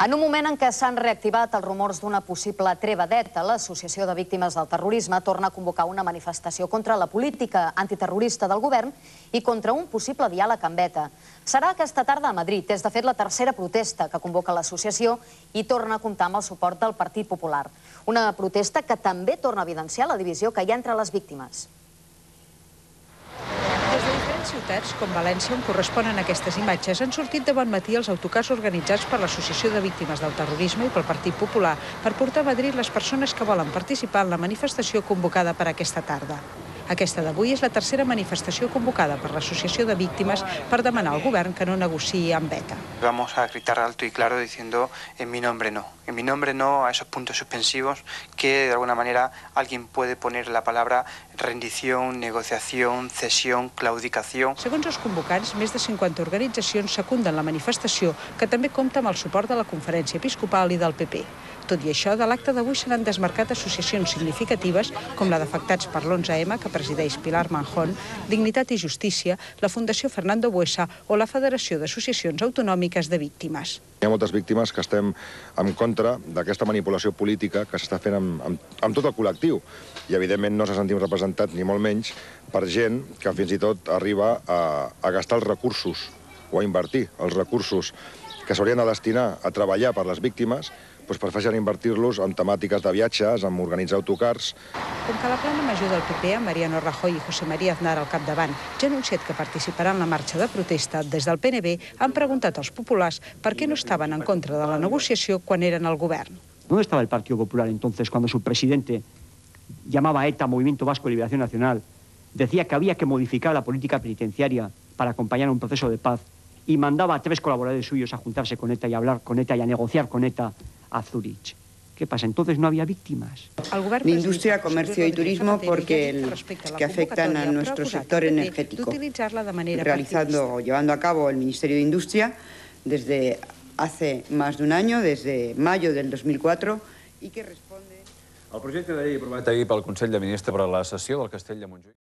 En un moment en què s'han reactivat els rumors d'una possible treva d'ETA, l'Associació de Víctimes del Terrorisme torna a convocar una manifestació contra la política antiterrorista del govern i contra un possible diàleg amb ETA. Serà aquesta tarda a Madrid. És, de fet, la tercera protesta que convoca l'associació i torna a comptar amb el suport del Partit Popular. Una protesta que també torna a evidenciar la divisió que hi ha entre les víctimes. Des de diferents ciutats, com València, on corresponen aquestes imatges, han sortit de bon matí els autocars organitzats per l'Associació de Víctimes del Terrorisme i pel Partit Popular per portar a Madrid les persones que volen participar en la manifestació convocada per aquesta tarda. Aquesta d'avui és la tercera manifestació convocada per l'Associació de Víctimes per demanar al govern que no negociï amb ETA. Vamos a gritar alto y claro diciendo en mi nombre no a esos puntos suspensivos que de alguna manera alguien puede poner la palabra rendición, negociación, cesión, claudicació. Segons els convocants, més de 50 organitzacions secunden la manifestació, que també compta amb el suport de la Conferència Episcopal i del PP. Tot i això, de l'acte d'avui se n'han desmarcat associacions significatives com la d'afectats per l'11M, que presideix Pilar Manjón, Dignitat i Justícia, la Fundació Fernando Buesa o la Federació d'Associacions Autonòmiques de Víctimes. Hi ha moltes víctimes que estem en contra d'aquesta manipulació política que s'està fent amb tot el col·lectiu. I, evidentment, no se sentim representats, ni molt menys, per gent que fins i tot arriba a gastar els recursos o a invertir els recursos que s'haurien de destinar a treballar per les víctimes, prefereixen invertir-los en temàtiques de viatges, en organitzar autocars. Com que la plana major del PP, Mariano Rajoy i José María Aznar al capdavant, ja ha anunciat que participaran en la marxa de protesta, des del PNB han preguntat als populars per què no estaven en contra de la negociació quan eren al govern. ¿Dónde estaba el Partido Popular entonces cuando su presidente llamaba a ETA Movimiento Vasco de Liberación Nacional, decía que había que modificar la política penitenciaria para acompañar un proceso de paz y mandaba a 3 colaboradores suyos a juntarse con ETA y a hablar con ETA y a negociar con ETA a Zúrich? ¿Qué pasa? Entonces no había víctimas. De industria, comercio y turismo, porque que afectan a nuestro sector energético, llevando a cabo el Ministerio de Industria desde hace más de un año, desde mayo del 2004, y que responde... El projecte de llei aprovat ahir pel Consell de Ministres per a la sessió del Castell de Montjuïc.